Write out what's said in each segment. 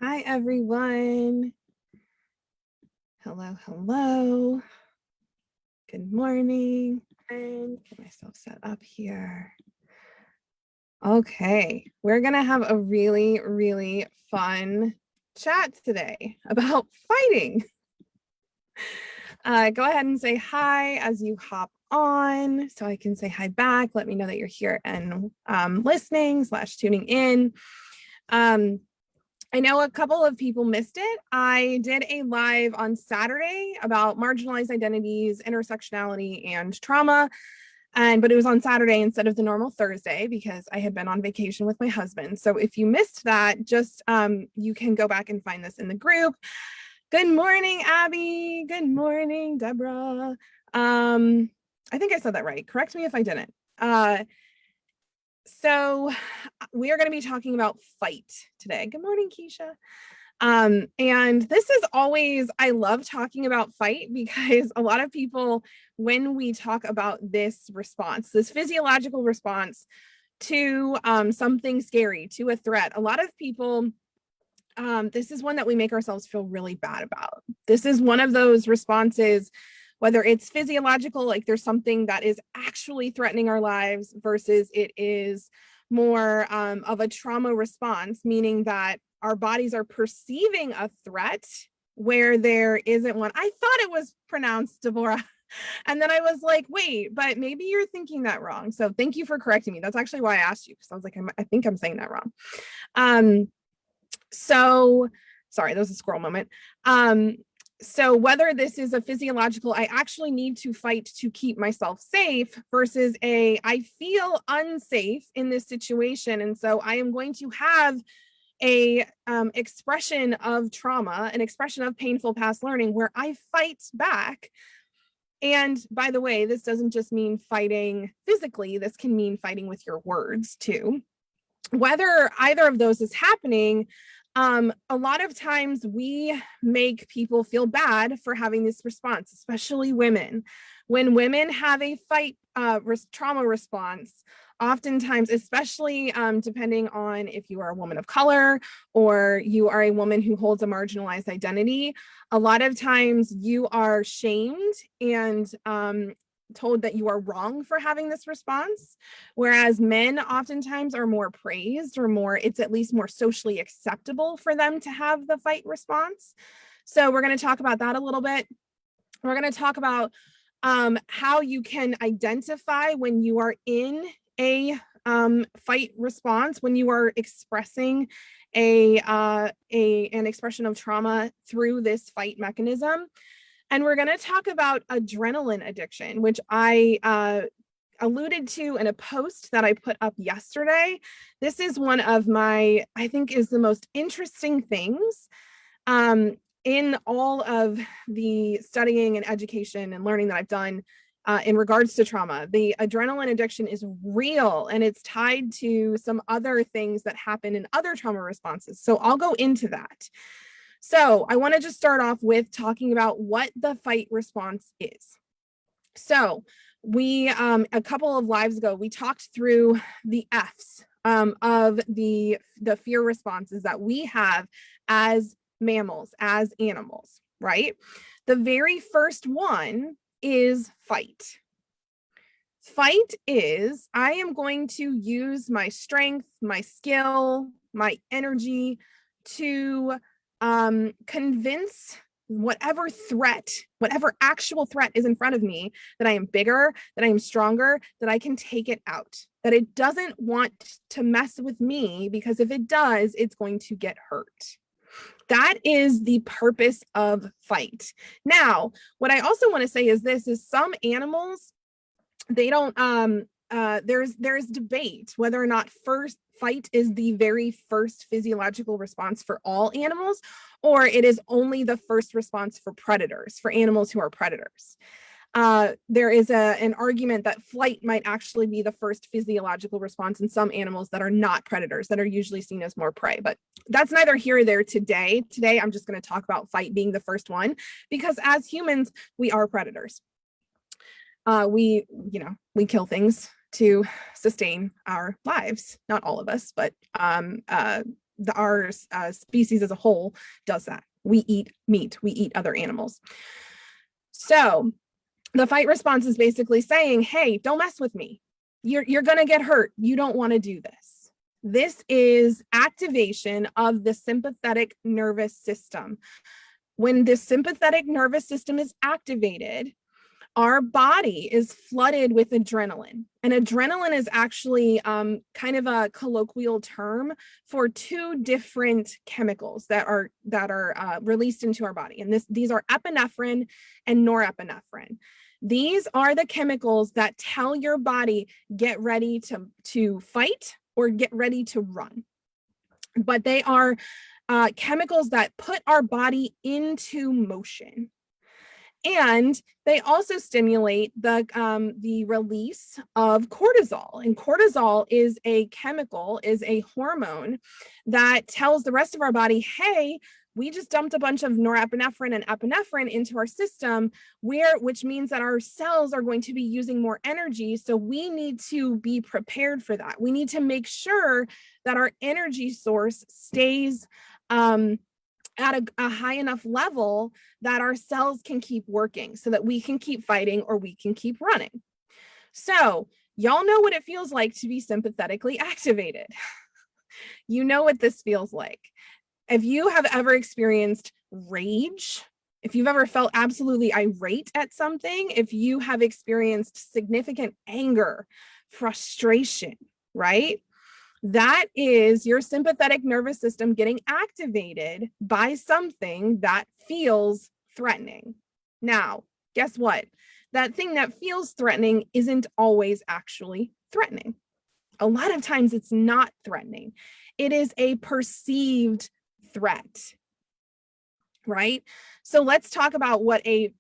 Hi, everyone. Hello, hello. Good morning. And get myself set up here. Okay, we're going to have a really, really fun chat today about fighting. Go ahead and say hi as you hop on so I can say hi back. Let me know that you're here and listening / tuning in. I know a couple of people missed it. I did a live on Saturday about marginalized identities, intersectionality, and trauma. But it was on Saturday instead of the normal Thursday because I had been on vacation with my husband. So if you missed that, just you can go back and find this in the group. Good morning, Abby. Good morning, Deborah. I think I said that right. Correct me if I didn't. So we are going to be talking about fight today. Good morning, Keisha. And this is always, I love talking about fight because a lot of people, when we talk about this response, this physiological response to something scary, to a threat, a lot of people, this is one that we make ourselves feel really bad about. This is one of those responses, whether it's physiological, like there's something that is actually threatening our lives versus it is more of a trauma response, meaning that our bodies are perceiving a threat where there isn't one. I thought it was pronounced Deborah. And then I was like, wait, but maybe you're thinking that wrong. So thank you for correcting me. That's actually why I asked you, because I was like, I think I'm saying that wrong. So sorry, that was a squirrel moment. So whether this is a physiological, I actually need to fight to keep myself safe versus I feel unsafe in this situation. And so I am going to have a expression of trauma, an expression of painful past learning where I fight back. And by the way, this doesn't just mean fighting physically, this can mean fighting with your words too. Whether either of those is happening, a lot of times we make people feel bad for having this response, especially women. When women have a fight trauma response, oftentimes, especially depending on if you are a woman of color or you are a woman who holds a marginalized identity, a lot of times you are shamed and told that you are wrong for having this response, whereas men oftentimes are more praised or more, it's at least more socially acceptable for them to have the fight response. So we're going to talk about that a little bit. We're going to talk about how you can identify when you are in a fight response, when you are expressing an expression of trauma through this fight mechanism. And we're going to talk about adrenaline addiction, which I alluded to in a post that I put up yesterday. This is one of my, I think is the most interesting things in all of the studying and education and learning that I've done in regards to trauma. The adrenaline addiction is real and it's tied to some other things that happen in other trauma responses. So I'll go into that. So I want to just start off with talking about what the fight response is. So we, a couple of lives ago, we talked through the F's of the fear responses that we have as mammals, as animals, right? The very first one is fight. Fight is, I am going to use my strength, my skill, my energy to convince whatever threat, whatever actual threat is in front of me, that I am bigger, that I am stronger, that I can take it out, that it doesn't want to mess with me, because if it does, it's going to get hurt. That is the purpose of fight. Now, what I also want to say is this, is some animals, they don't, there's debate whether or not fight is the very first physiological response for all animals, or it is only the first response for predators, for animals who are predators. There is an argument that flight might actually be the first physiological response in some animals that are not predators, that are usually seen as more prey, but that's neither here or there today. Today, I'm just going to talk about fight being the first one, because as humans, we are predators. We kill things to sustain our lives. Not all of us, but our species as a whole does that. We eat meat, we eat other animals. So the fight response is basically saying, hey, don't mess with me. You're going to get hurt. You don't want to do this. This is activation of the sympathetic nervous system. When the sympathetic nervous system is activated, our body is flooded with adrenaline. And adrenaline is actually kind of a colloquial term for two different chemicals that are released into our body. And these are epinephrine and norepinephrine. These are the chemicals that tell your body, get ready to fight or get ready to run. But they are chemicals that put our body into motion. And they also stimulate the release of cortisol. And cortisol is a chemical, is a hormone that tells the rest of our body, hey, we just dumped a bunch of norepinephrine and epinephrine into our system, which means that our cells are going to be using more energy. So we need to be prepared for that. We need to make sure that our energy source stays at a high enough level that our cells can keep working so that we can keep fighting or we can keep running. So y'all know what it feels like to be sympathetically activated. You know what this feels like. If you have ever experienced rage, if you've ever felt absolutely irate at something, if you have experienced significant anger, frustration, right? That is your sympathetic nervous system getting activated by something that feels threatening. Now, guess what? That thing that feels threatening isn't always actually threatening. A lot of times it's not threatening. It is a perceived threat, right? So let's talk about what a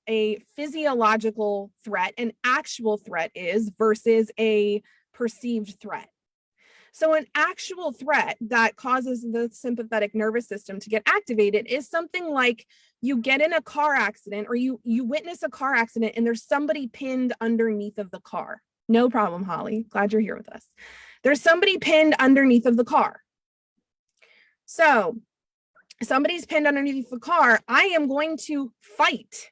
physiological threat, an actual threat is versus a perceived threat. So an actual threat that causes the sympathetic nervous system to get activated is something like you get in a car accident or you witness a car accident and there's somebody pinned underneath of the car. No problem, Holly. Glad you're here with us. There's somebody pinned underneath of the car. So somebody's pinned underneath the car. I am going to fight.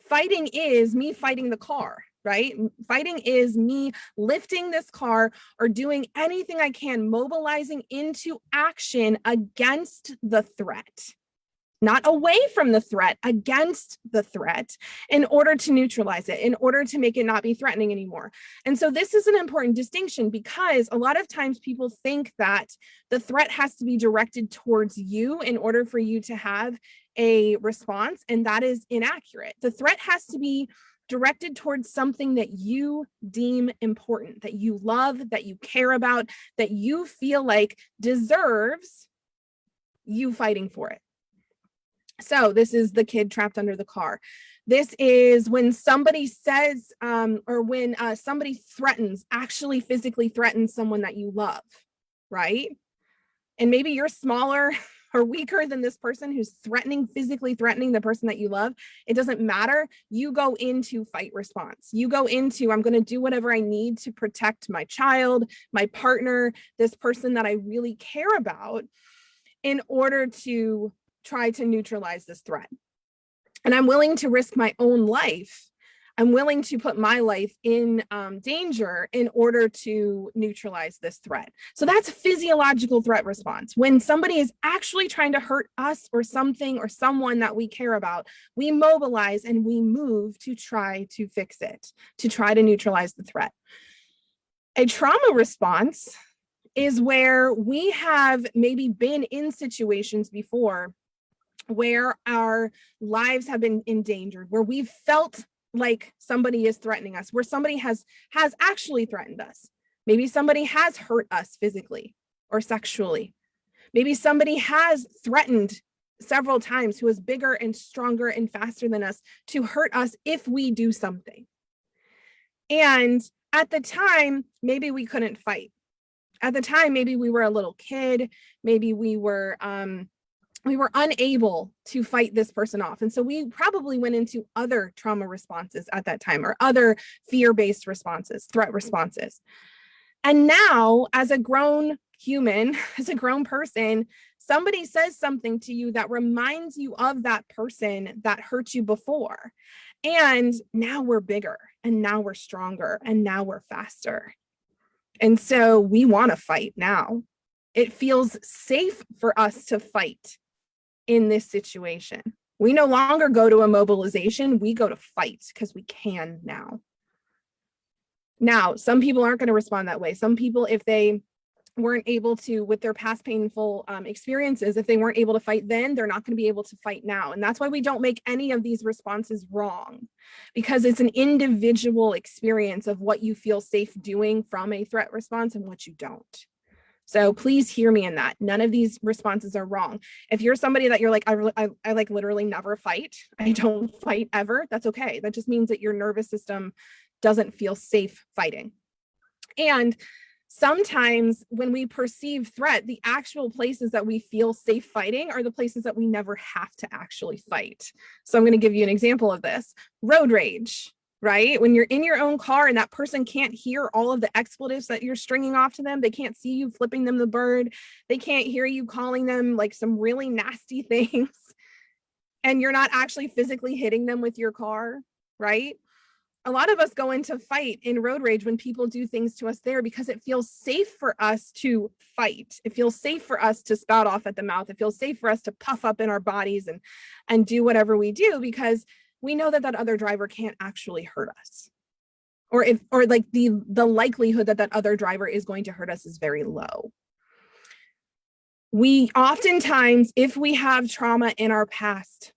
Fighting is me fighting the car. Right? Fighting is me lifting this car or doing anything I can, mobilizing into action against the threat, not away from the threat, against the threat in order to neutralize it, in order to make it not be threatening anymore. And so this is an important distinction because a lot of times people think that the threat has to be directed towards you in order for you to have a response, and that is inaccurate. The threat has to be directed towards something that you deem important, that you love, that you care about, that you feel like deserves you fighting for it. So this is the kid trapped under the car. This is when somebody says, or when somebody threatens, actually physically threatens someone that you love, right? And maybe you're smaller or weaker than this person who's physically threatening the person that you love. It doesn't matter. You go into fight response. You go into, I'm going to do whatever I need to protect my child, my partner, this person that I really care about in order to try to neutralize this threat. And I'm willing to risk my own life. I'm willing to put my life in danger in order to neutralize this threat. So that's physiological threat response. When somebody is actually trying to hurt us or something or someone that we care about, we mobilize and we move to try to fix it, to try to neutralize the threat. A trauma response is where we have maybe been in situations before where our lives have been endangered, where we've felt like somebody is threatening us, where somebody has actually threatened us. Maybe somebody has hurt us physically or sexually. Maybe somebody has threatened several times, who is bigger and stronger and faster than us, to hurt us if we do something. And at the time, maybe we couldn't fight. At the time, maybe we were a little kid, maybe we were unable to fight this person off. And so we probably went into other trauma responses at that time, or other fear-based responses, threat responses. And now, as a grown human, as a grown person, somebody says something to you that reminds you of that person that hurt you before. And now we're bigger, and now we're stronger, and now we're faster. And so we want to fight now. It feels safe for us to fight in this situation. We no longer go to a mobilization, we go to fight because we can now. Now, some people aren't going to respond that way. Some people, if they weren't able to, with their past painful experiences, if they weren't able to fight then, they're not going to be able to fight now. And that's why we don't make any of these responses wrong, because it's an individual experience of what you feel safe doing from a threat response and what you don't. So please hear me in that. None of these responses are wrong. If you're somebody that you're like, I like literally never fight, I don't fight ever, that's okay. That just means that your nervous system doesn't feel safe fighting. And sometimes when we perceive threat, the actual places that we feel safe fighting are the places that we never have to actually fight. So I'm going to give you an example of this. Road rage, right? When you're in your own car and that person can't hear all of the expletives that you're stringing off to them, they can't see you flipping them the bird, they can't hear you calling them like some really nasty things, and you're not actually physically hitting them with your car, right? A lot of us go into fight in road rage when people do things to us there because it feels safe for us to fight. It feels safe for us to spout off at the mouth. It feels safe for us to puff up in our bodies and do whatever we do, because we know that that other driver can't actually hurt us. Or like the likelihood that that other driver is going to hurt us is very low. We oftentimes, if we have trauma in our past,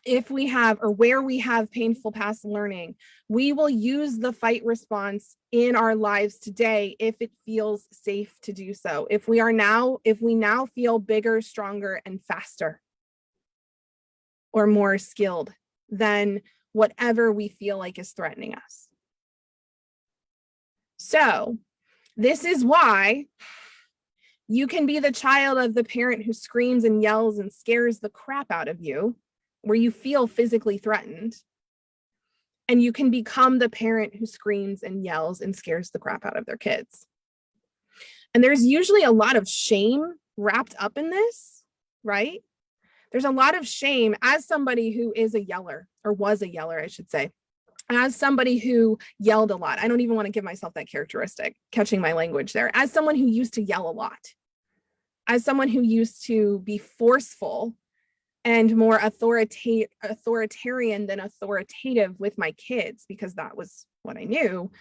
if we have, or where we have painful past learning, we will use the fight response in our lives today if it feels safe to do so. If we now feel bigger, stronger, and faster, or more skilled than whatever we feel like is threatening us. So this is why you can be the child of the parent who screams and yells and scares the crap out of you, where you feel physically threatened, and you can become the parent who screams and yells and scares the crap out of their kids. And there's usually a lot of shame wrapped up in this, right? There's a lot of shame as somebody who is a yeller, or was a yeller, I should say, as somebody who yelled a lot. I don't even want to give myself that characteristic, catching my language there. As someone who used to yell a lot, as someone who used to be forceful and more authoritarian than authoritative with my kids, because that was what I knew,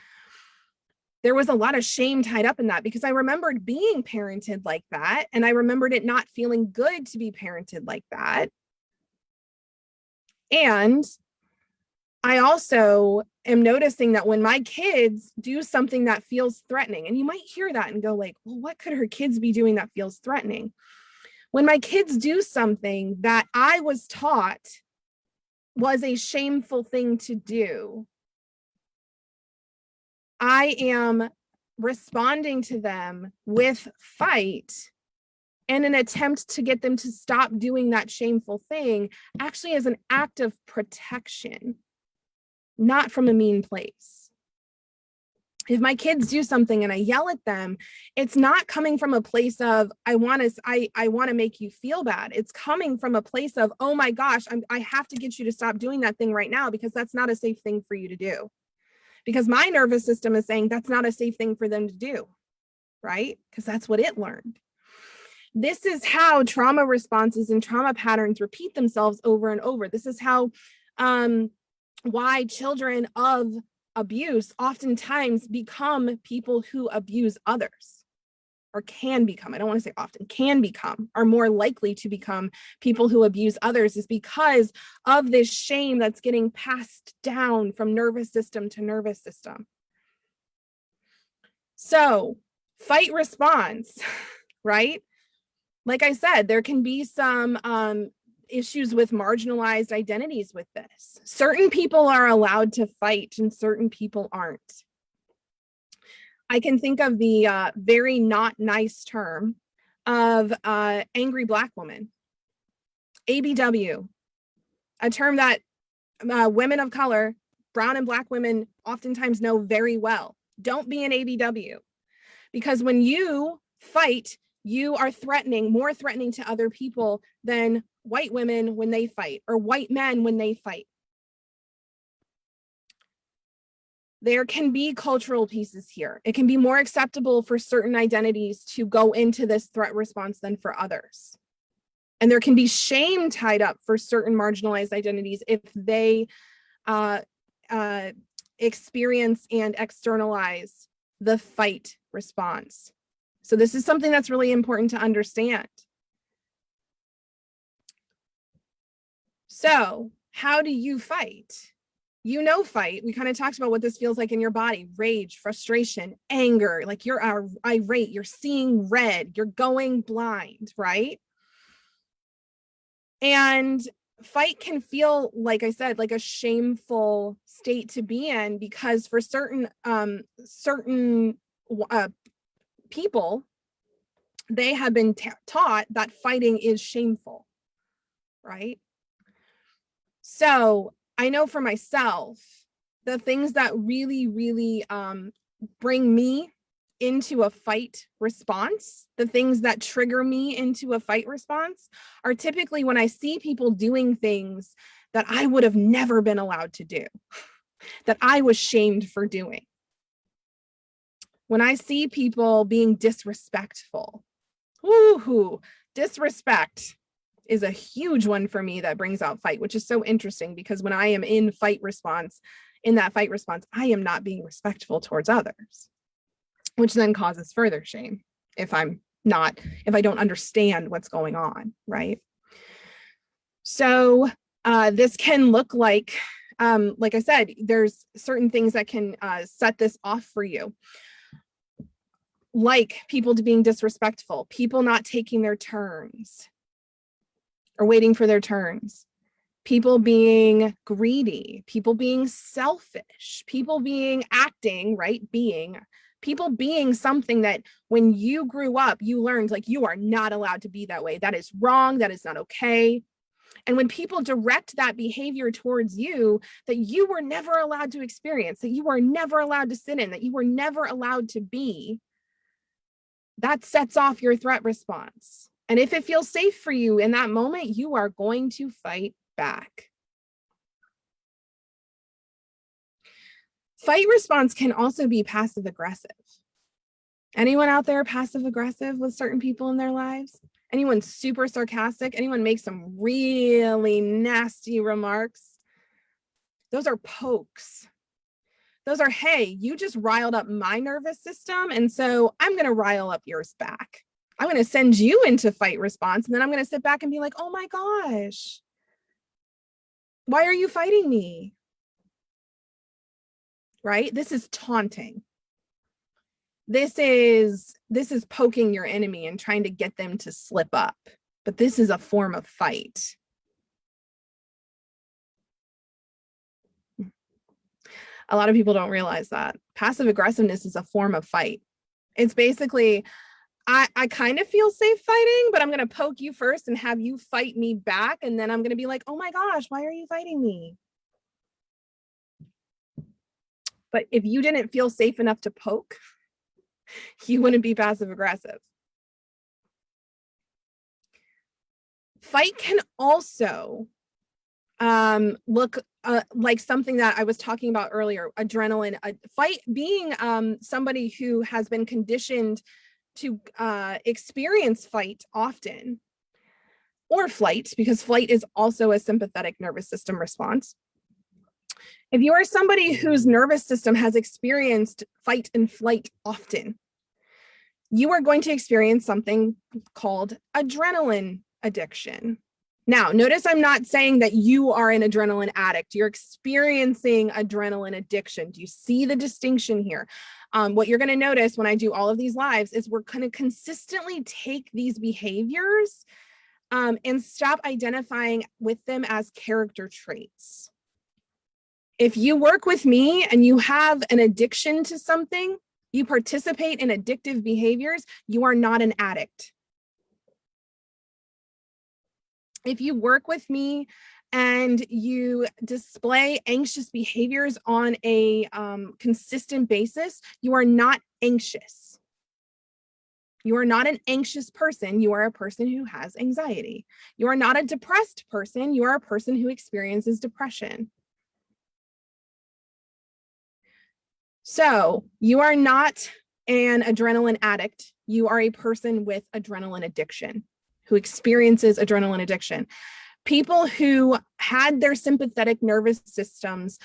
there was a lot of shame tied up in that, because I remembered being parented like that, and I remembered it not feeling good to be parented like that. And I also am noticing that when my kids do something that feels threatening, and you might hear that and go like, well, what could her kids be doing that feels threatening? When my kids do something that I was taught was a shameful thing to do, I am responding to them with fight and an attempt to get them to stop doing that shameful thing, actually as an act of protection, not from a mean place. If my kids do something and I yell at them, it's not coming from a place of, I want to make you feel bad. It's coming from a place of, oh my gosh, I have to get you to stop doing that thing right now, because that's not a safe thing for you to do. Because my nervous system is saying that's not a safe thing for them to do, right? Because that's what it learned. This is how trauma responses and trauma patterns repeat themselves over and over. This is how, why children of abuse oftentimes become people who abuse others, or can become, I don't want to say often, can become, are more likely to become people who abuse others, is because of this shame that's getting passed down from nervous system to nervous system. So fight response, right? Like I said, there can be some issues with marginalized identities with this. Certain people are allowed to fight and certain people aren't. I can think of the very not nice term of angry Black woman, ABW, a term that women of color, brown and Black women, oftentimes know very well. Don't be an ABW, because when you fight, You are more threatening to other people than white women when they fight, or white men when they fight. There can be cultural pieces here. It can be more acceptable for certain identities to go into this threat response than for others. And there can be shame tied up for certain marginalized identities if they experience and externalize the fight response. So this is something that's really important to understand. So how do you fight? You know, fight. We kind of talked about what this feels like in your body: rage, frustration, anger, like you're irate, you're seeing red, you're going blind, right? And fight can feel, like I said, like a shameful state to be in, because for certain people, they have been taught that fighting is shameful, right? So I know for myself, the things that really, really bring me into a fight response, the things that trigger me into a fight response, are typically when I see people doing things that I would have never been allowed to do, that I was shamed for doing. When I see people being disrespectful, disrespect is a huge one for me that brings out fight, which is so interesting, because when I am in that fight response, I am not being respectful towards others, which then causes further shame if I don't understand what's going on, right? So this can look like I said, there's certain things that can set this off for you, like people being disrespectful, people not taking their turns or waiting for their turns, people being greedy, people being selfish, people being people being something that when you grew up, you learned, like, you are not allowed to be that way. That is wrong. That is not okay. And when people direct that behavior towards you, that you were never allowed to experience, that you were never allowed to sit in, that you were never allowed to be, that sets off your threat response. And if it feels safe for you in that moment, you are going to fight back. Fight response can also be passive aggressive. Anyone out there passive aggressive with certain people in their lives? Anyone super sarcastic? Anyone make some really nasty remarks? Those are pokes. Those are, hey, you just riled up my nervous system, and so I'm going to rile up yours back. I'm going to send you into fight response, and then I'm going to sit back and be like, oh my gosh, why are you fighting me? Right? This is taunting. This is poking your enemy and trying to get them to slip up. But this is a form of fight. A lot of people don't realize that. Passive aggressiveness is a form of fight. It's basically, I kind of feel safe fighting, but I'm going to poke you first and have you fight me back. And then I'm going to be like, oh my gosh, why are you fighting me? But if you didn't feel safe enough to poke, you wouldn't be passive aggressive. Fight can also look like something that I was talking about earlier, adrenaline. Fight being somebody who has been conditioned to experience fight often, or flight, because flight is also a sympathetic nervous system response. If you are somebody whose nervous system has experienced fight and flight often, you are going to experience something called adrenaline addiction. Now, notice I'm not saying that you are an adrenaline addict. You're experiencing adrenaline addiction. Do you see the distinction here? What you're going to notice when I do all of these lives is we're going to consistently take these behaviors and stop identifying with them as character traits. If you work with me and you have an addiction to something, you participate in addictive behaviors, you are not an addict. If you work with me and you display anxious behaviors on a consistent basis, you are not anxious. You are not an anxious person. You are a person who has anxiety. You are not a depressed person. You are a person who experiences depression. So you are not an adrenaline addict. You are a person with adrenaline addiction who experiences adrenaline addiction. People who had their sympathetic nervous systems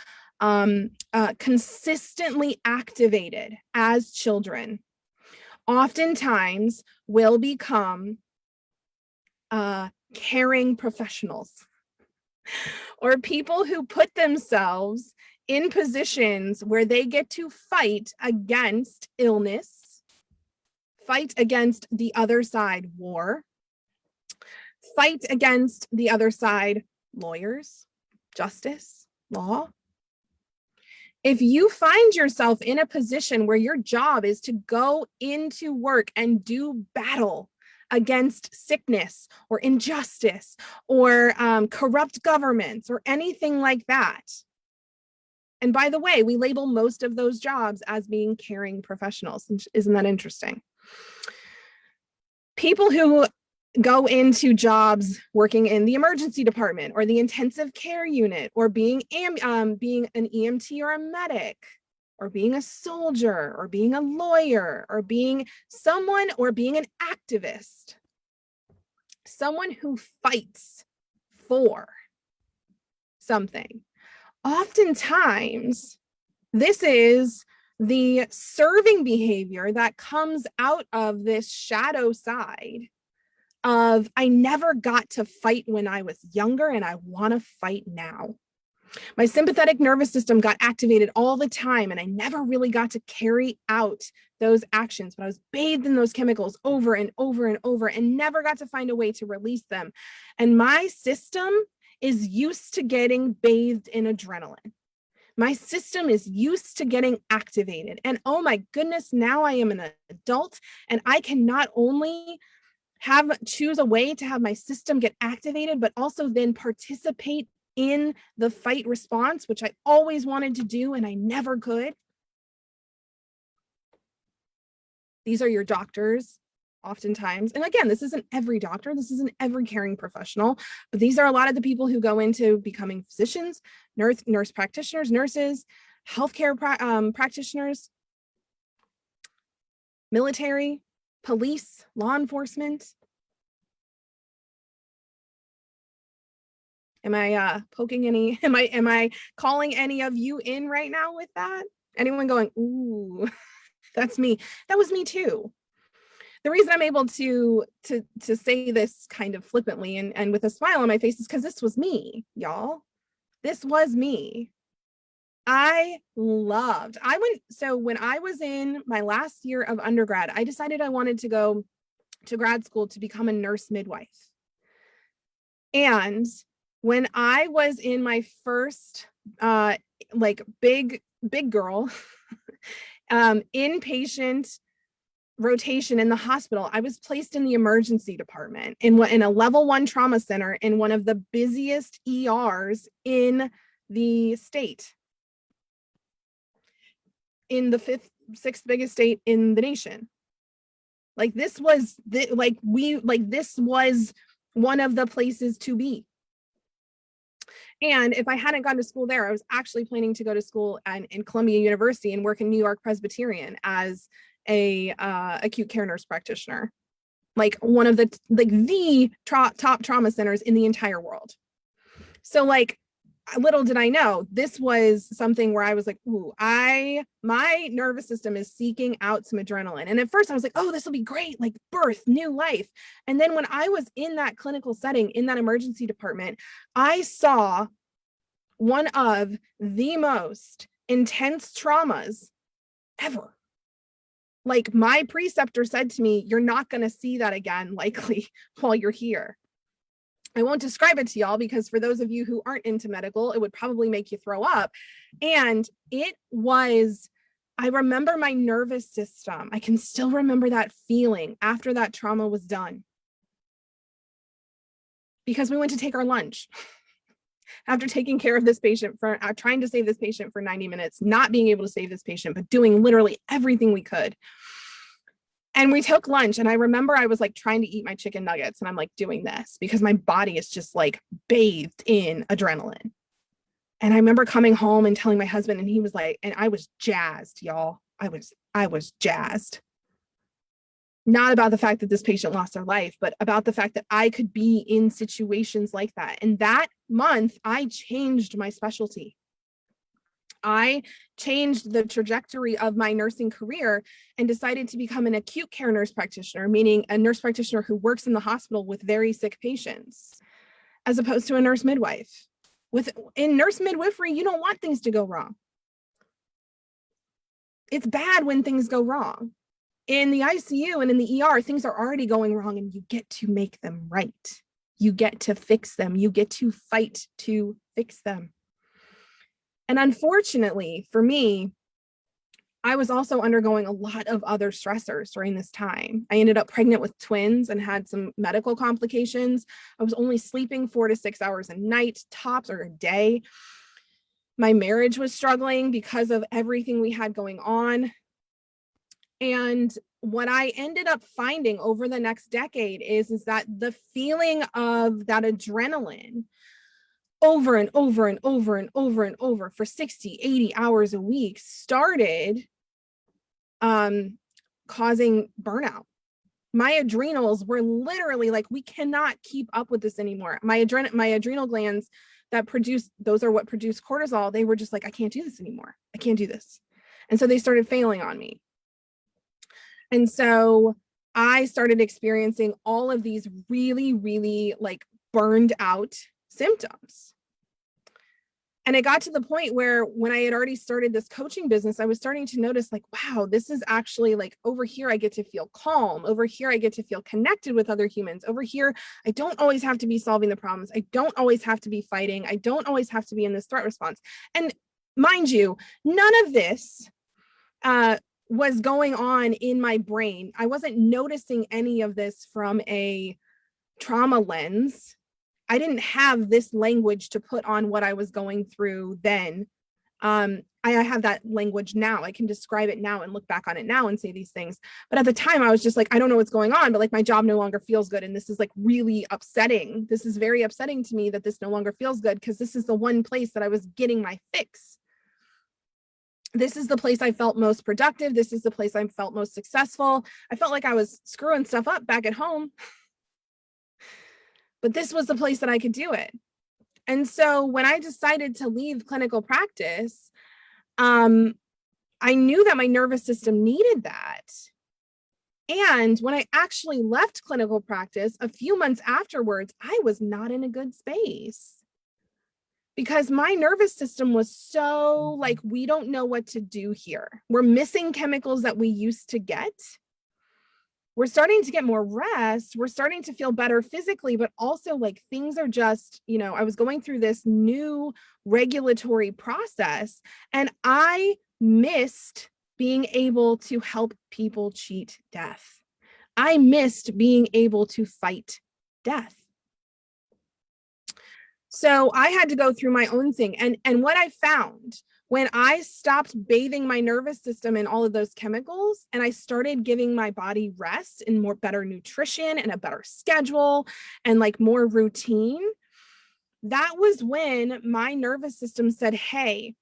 consistently activated as children oftentimes will become caring professionals, or people who put themselves in positions where they get to fight against illness, fight against the other side war, fight against the other side lawyers, justice, law. If you find yourself in a position where your job is to go into work and do battle against sickness or injustice or corrupt governments or anything like that. And by the way, we label most of those jobs as being caring professionals. Isn't that interesting? People who go into jobs working in the emergency department or the intensive care unit, or being an EMT or a medic, or being a soldier, or being a lawyer, or being someone, or being an activist, someone who fights for something. Oftentimes, this is the serving behavior that comes out of this shadow side of, I never got to fight when I was younger and I want to fight now. My sympathetic nervous system got activated all the time and I never really got to carry out those actions, but I was bathed in those chemicals over and over and over and never got to find a way to release them. And my system is used to getting bathed in adrenaline. My system is used to getting activated. And oh my goodness, now I am an adult and I can not only choose a way to have my system get activated, but also then participate in the fight response, which I always wanted to do and I never could. These are your doctors, oftentimes. And again, this isn't every doctor, this isn't every caring professional, but these are a lot of the people who go into becoming physicians, nurse practitioners, nurses, healthcare practitioners, military, police, law enforcement. Am I poking any, am I calling any of you in right now with that? Anyone going, ooh, that's me. That was me too. The reason I'm able to say this kind of flippantly and with a smile on my face is because this was me, y'all. This was me. So when I was in my last year of undergrad, I decided I wanted to go to grad school to become a nurse midwife. And when I was in my first like big girl inpatient rotation in the hospital, I was placed in the emergency department in a level 1 trauma center in one of the busiest ERs in the state, in the 6th biggest state in the nation. Like this was this was one of the places to be. And if I hadn't gone to school there, I was actually planning to go to school in Columbia University and work in New York Presbyterian as a acute care nurse practitioner, like one of the top trauma centers in the entire world. So like, little did I know, this was something where I was like, ooh, my nervous system is seeking out some adrenaline. And at first I was like, oh, this will be great, like birth, new life. And then when I was in that clinical setting, in that emergency department, I saw one of the most intense traumas ever. Like my preceptor said to me, you're not going to see that again, likely, while you're here. I won't describe it to y'all because for those of you who aren't into medical, it would probably make you throw up. And it was, I remember my nervous system. I can still remember that feeling after that trauma was done. Because we went to take our lunch after taking care of this patient for trying to save this patient for 90 minutes, not being able to save this patient, but doing literally everything we could. And we took lunch, and I remember I was like trying to eat my chicken nuggets, and I'm like doing this because my body is just like bathed in adrenaline. And I remember coming home and telling my husband, and he was like, and I was jazzed, y'all. I was jazzed. Not about the fact that this patient lost their life, but about the fact that I could be in situations like that. And that month, I changed my specialty. I changed the trajectory of my nursing career and decided to become an acute care nurse practitioner, meaning a nurse practitioner who works in the hospital with very sick patients, as opposed to a nurse midwife. In nurse midwifery, you don't want things to go wrong. It's bad when things go wrong. In the ICU and in the ER, things are already going wrong, and you get to make them right. You get to fix them. You get to fight to fix them. And unfortunately for me, I was also undergoing a lot of other stressors during this time. I ended up pregnant with twins and had some medical complications. I was only sleeping 4 to 6 hours a night, tops, or a day. My marriage was struggling because of everything we had going on. And what I ended up finding over the next decade is that the feeling of that adrenaline over and over and over and over and over for 60, 80 hours a week started causing burnout. My adrenals were literally like, we cannot keep up with this anymore. My adrenal glands that produce, those are what produce cortisol. They were just like, I can't do this anymore. I can't do this. And so they started failing on me. And so I started experiencing all of these really, really like burned out symptoms. And it got to the point where when I had already started this coaching business, I was starting to notice like, wow, this is actually like over here, I get to feel calm. Over here, I get to feel connected with other humans. Over here, I don't always have to be solving the problems. I don't always have to be fighting. I don't always have to be in this threat response. And mind you, none of this was going on in my brain. I wasn't noticing any of this from a trauma lens. I didn't have this language to put on what I was going through then. I have that language now. I can describe it now and look back on it now and say these things. But at the time, I was just like, I don't know what's going on, but like my job no longer feels good. And this is like really upsetting. This is very upsetting to me that this no longer feels good, because this is the one place that I was getting my fix. This is the place I felt most productive. This is the place I felt most successful. I felt like I was screwing stuff up back at home, but this was the place that I could do it. And so when I decided to leave clinical practice, I knew that my nervous system needed that. And when I actually left clinical practice, a few months afterwards, I was not in a good space, because my nervous system was so like, we don't know what to do here. We're missing chemicals that we used to get. We're starting to get more rest. We're starting to feel better physically, but also like things are just, I was going through this new regulatory process, and I missed being able to help people cheat death. I missed being able to fight death. So I had to go through my own thing. And what I found when I stopped bathing my nervous system in all of those chemicals, and I started giving my body rest and better nutrition and a better schedule and like more routine, that was when my nervous system said, hey,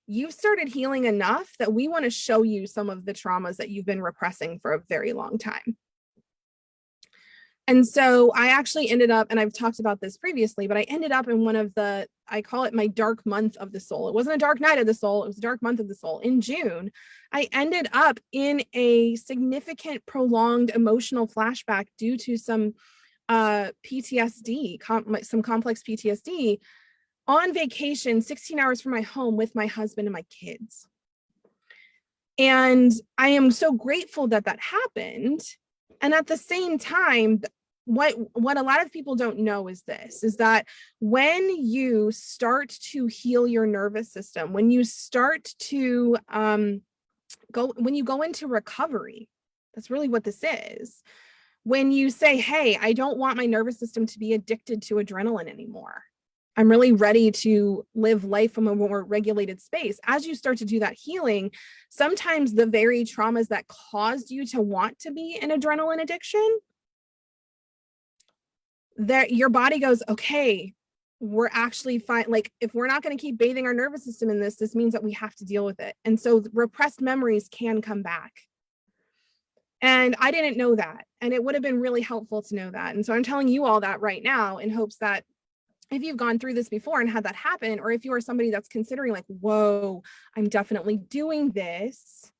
you've started healing enough that we want to show you some of the traumas that you've been repressing for a very long time. And so I actually ended up, and I've talked about this previously, but I ended up in one of the, I call it my dark month of the soul. It wasn't a dark night of the soul. It was a dark month of the soul. In June, I ended up in a significant prolonged emotional flashback due to some PTSD, some complex PTSD, on vacation, 16 hours from my home with my husband and my kids. And I am so grateful that that happened. And at the same time, what a lot of people don't know is this, is that when you start to heal your nervous system, when you start to when you go into recovery, that's really what this is. When you say, hey, I don't want my nervous system to be addicted to adrenaline anymore. I'm really ready to live life from a more regulated space. As you start to do that healing, sometimes the very traumas that caused you to want to be in adrenaline addiction, that your body goes, okay, we're actually fine. Like, if we're not going to keep bathing our nervous system in this means that we have to deal with it. And so repressed memories can come back. And I didn't know that. And it would have been really helpful to know that. And so I'm telling you all that right now in hopes that if you've gone through this before and had that happen, or if you are somebody that's considering like, whoa, I'm definitely doing this,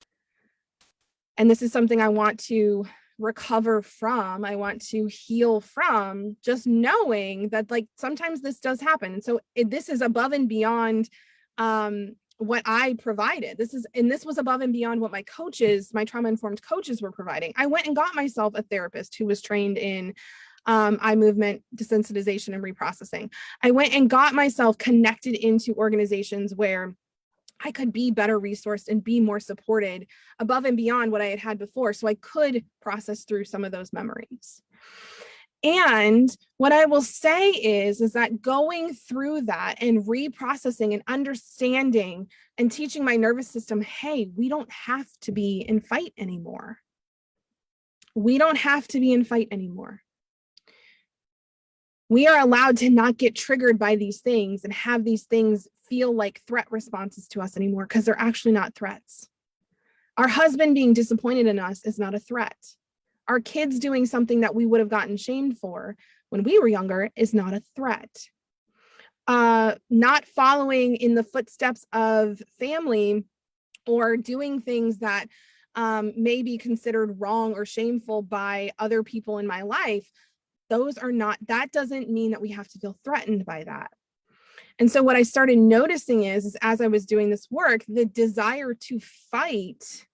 and this is something I want to recover from, I want to heal from, just knowing that like sometimes this does happen. And so this is above and beyond what I provided. This was above and beyond what my coaches, my trauma-informed coaches were providing. I went and got myself a therapist who was trained in eye movement desensitization and reprocessing. I went and got myself connected into organizations where I could be better resourced and be more supported above and beyond what I had had before, so I could process through some of those memories. And what I will say is that going through that and reprocessing and understanding and teaching my nervous system, hey, we don't have to be in fight anymore. We don't have to be in fight anymore. We are allowed to not get triggered by these things and have these things feel like threat responses to us anymore, because they're actually not threats. Our husband being disappointed in us is not a threat. Our kids doing something that we would have gotten shamed for when we were younger is not a threat. Not following in the footsteps of family or doing things that may be considered wrong or shameful by other people in my life, those are not, that doesn't mean that we have to feel threatened by that. And so what I started noticing is as I was doing this work, the desire to fight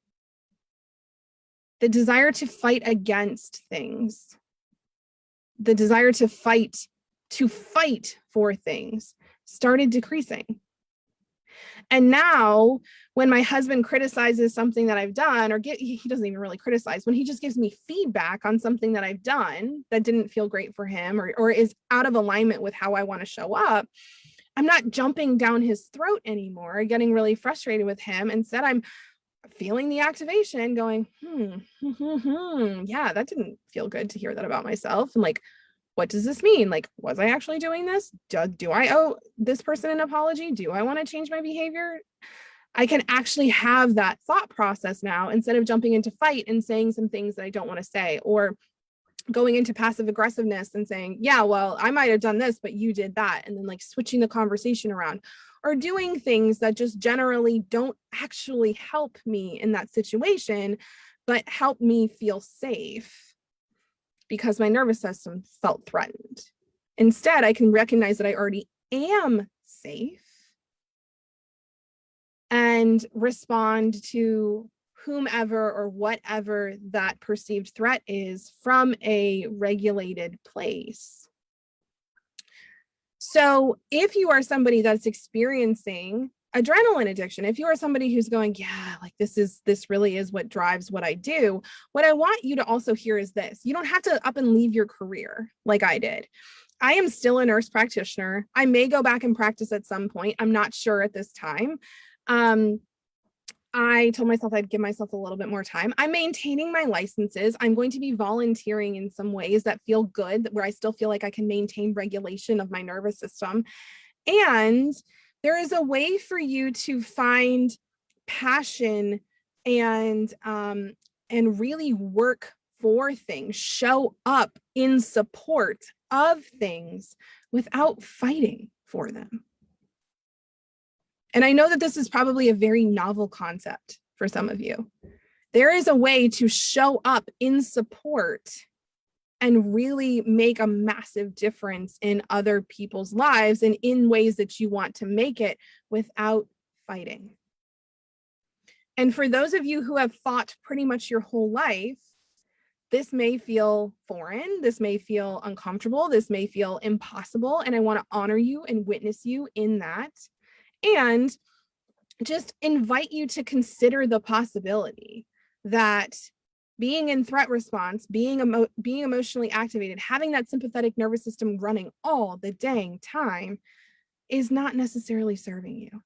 against things, the desire to fight for things started decreasing. And now when my husband criticizes something that I've done, or he doesn't even really criticize, when he just gives me feedback on something that I've done that didn't feel great for him, or is out of alignment with how I want to show up, I'm not jumping down his throat anymore, getting really frustrated with him. Instead, I'm feeling the activation going, yeah, that didn't feel good to hear that about myself. And like, what does this mean? Like, was I actually doing this? Do I owe this person an apology? Do I want to change my behavior? I can actually have that thought process now instead of jumping into fight and saying some things that I don't want to say, or going into passive aggressiveness and saying, yeah, well, I might have done this, but you did that. And then like switching the conversation around, or doing things that just generally don't actually help me in that situation, but help me feel safe because my nervous system felt threatened. Instead, I can recognize that I already am safe and respond to whomever or whatever that perceived threat is from a regulated place. So if you are somebody that's experiencing adrenaline addiction, if you are somebody who's going, yeah, like this really is what drives what I do, what I want you to also hear is this: you don't have to up and leave your career like I did. I am still a nurse practitioner. I may go back and practice at some point. I'm not sure at this time. I told myself I'd give myself a little bit more time. I'm maintaining my licenses. I'm going to be volunteering in some ways that feel good, where I still feel like I can maintain regulation of my nervous system. And there is a way for you to find passion and really work for things, show up in support of things without fighting for them. And I know that this is probably a very novel concept for some of you. There is a way to show up in support and really make a massive difference in other people's lives and in ways that you want to make it without fighting. And for those of you who have fought pretty much your whole life, this may feel foreign, this may feel uncomfortable, this may feel impossible, and I want to honor you and witness you in that. And just invite you to consider the possibility that being in threat response, being emotionally activated, having that sympathetic nervous system running all the dang time, is not necessarily serving you.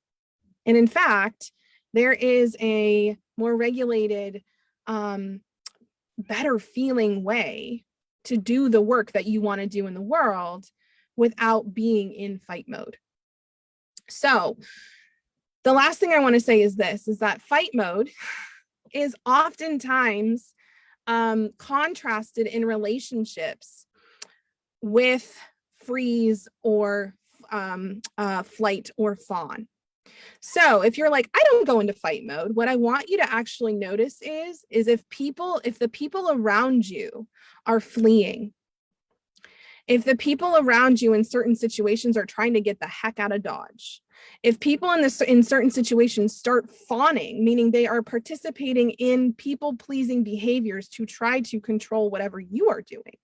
And in fact, there is a more regulated, better feeling way to do the work that you want to do in the world without being in fight mode. So the last thing I want to say is this, is that fight mode is oftentimes contrasted in relationships with freeze or flight or fawn. So if you're like, I don't go into fight mode, what I want you to actually notice is if the people around you are fleeing, if the people around you in certain situations are trying to get the heck out of Dodge, if people in certain situations start fawning, meaning they are participating in people-pleasing behaviors to try to control whatever you are doing.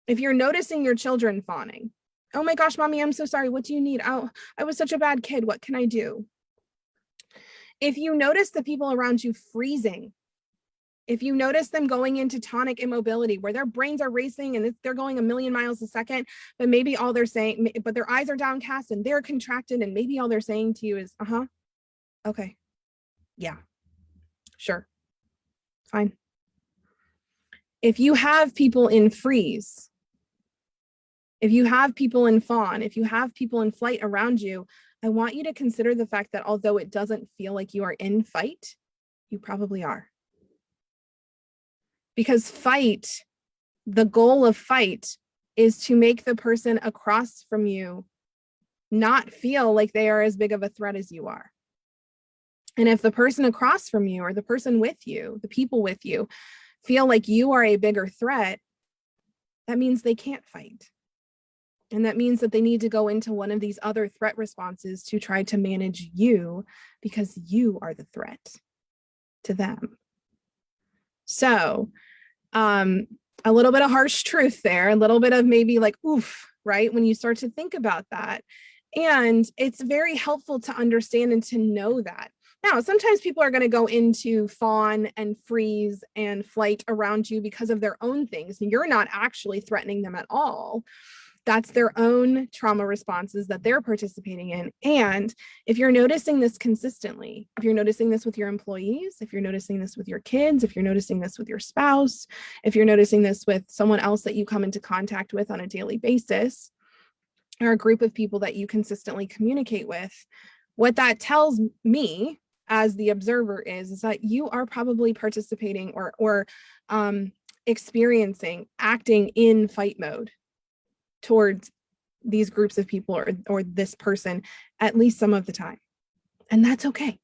If you're noticing your children fawning, oh my gosh, mommy, I'm so sorry. What do you need? Oh, I was such a bad kid. What can I do? If you notice the people around you freezing, if you notice them going into tonic immobility where their brains are racing and they're going a million miles a second, but maybe all they're saying, but their eyes are downcast and they're contracted and maybe all they're saying to you is, okay, yeah, sure, fine. If you have people in freeze, if you have people in fawn, if you have people in flight around you, I want you to consider the fact that although it doesn't feel like you are in fight, you probably are. Because fight, the goal of fight is to make the person across from you not feel like they are as big of a threat as you are. And if the person across from you or the person with you, the people with you, feel like you are a bigger threat, that means they can't fight. And that means that they need to go into one of these other threat responses to try to manage you because you are the threat to them. So a little bit of harsh truth there, a little bit of maybe like, oof, right? When you start to think about that. And it's very helpful to understand and to know that. Now, sometimes people are going to go into fawn and freeze and flight around you because of their own things. And you're not actually threatening them at all. That's their own trauma responses that they're participating in. And if you're noticing this consistently, if you're noticing this with your employees, if you're noticing this with your kids, if you're noticing this with your spouse, if you're noticing this with someone else that you come into contact with on a daily basis, or a group of people that you consistently communicate with, what that tells me as the observer is that you are probably participating or experiencing, acting in fight mode towards these groups of people or this person at least some of the time. And that's okay.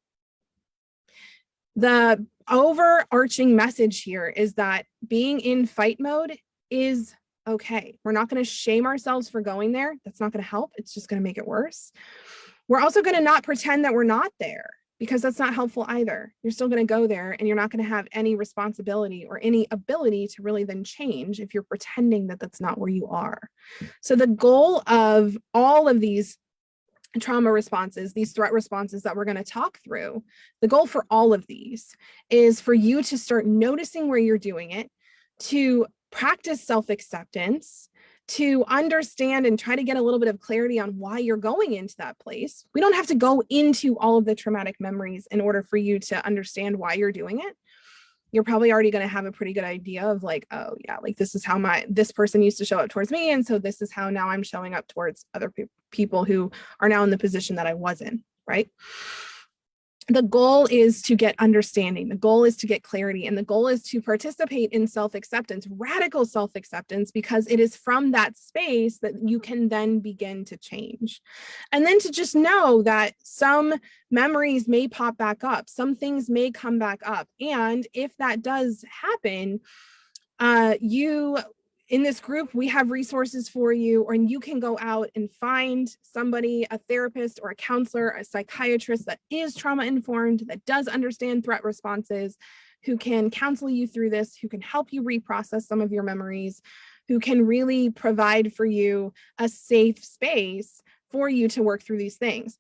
The overarching message here is that being in fight mode is okay. We're not going to shame ourselves for going there. That's not going to help. It's just going to make it worse. We're also going to not pretend that we're not there because that's not helpful either. You're still going to go there and you're not going to have any responsibility or any ability to really then change if you're pretending that that's not where you are. So the goal of all of these trauma responses, these threat responses that we're going to talk through, the goal for all of these is for you to start noticing where you're doing it, to practice self-acceptance, to understand and try to get a little bit of clarity on why you're going into that place. We don't have to go into all of the traumatic memories in order for you to understand why you're doing it. You're probably already going to have a pretty good idea of like, oh yeah, like this is how this person used to show up towards me. And so this is how now I'm showing up towards other people who are now in the position that I was in, right? The goal is to get understanding. The goal is to get clarity. And the goal is to participate in self-acceptance, radical self-acceptance, because it is from that space that you can then begin to change. And then to just know that some memories may pop back up. Some things may come back up. And if that does happen, in this group, we have resources for you, or you can go out and find somebody, a therapist or a counselor, a psychiatrist that is trauma-informed, that does understand threat responses, who can counsel you through this, who can help you reprocess some of your memories, who can really provide for you a safe space for you to work through these things.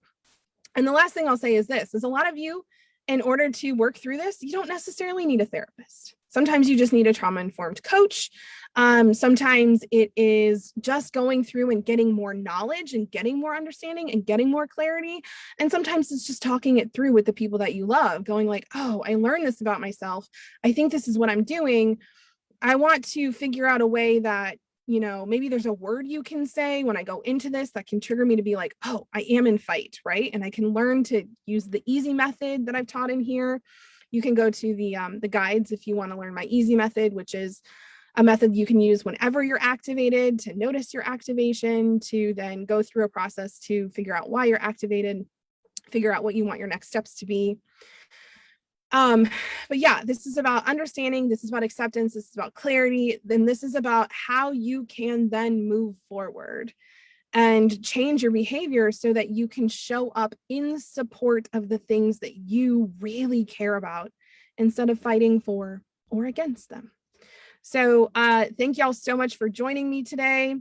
And the last thing I'll say is this, is a lot of you, in order to work through this, you don't necessarily need a therapist. Sometimes you just need a trauma-informed coach. Sometimes it is just going through and getting more knowledge and getting more understanding and getting more clarity. And sometimes it's just talking it through with the people that you love, going like, oh, I learned this about myself. I think this is what I'm doing. I want to figure out a way that, you know, maybe there's a word you can say when I go into this that can trigger me to be like, oh, I am in fight, right? And I can learn to use the easy method that I've taught in here. You can go to the guides if you want to learn my easy method, which is a method you can use whenever you're activated to notice your activation, to then go through a process to figure out why you're activated, figure out what you want your next steps to be. But yeah, this is about understanding, this is about acceptance, this is about clarity, then this is about how you can then move forward and change your behavior so that you can show up in support of the things that you really care about instead of fighting for or against them. So thank y'all so much for joining me today.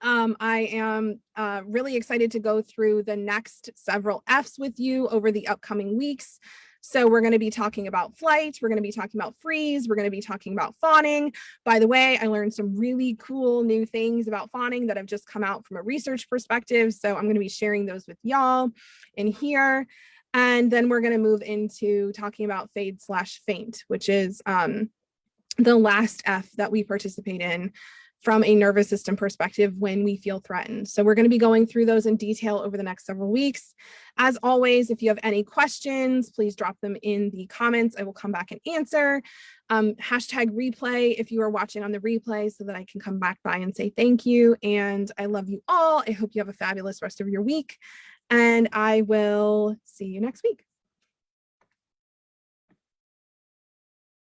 I am really excited to go through the next several F's with you over the upcoming weeks. So we're going to be talking about flight, we're going to be talking about freeze, we're going to be talking about fawning. By the way, I learned some really cool new things about fawning that have just come out from a research perspective. So I'm going to be sharing those with y'all in here. And then we're going to move into talking about fade/faint, which is the last F that we participate in from a nervous system perspective when we feel threatened. So we're going to be going through those in detail over the next several weeks. As always, if you have any questions, please drop them in the comments. I will come back and answer. Hashtag replay if you are watching on the replay so that I can come back by and say thank you. And I love you all. I hope you have a fabulous rest of your week. And I will see you next week.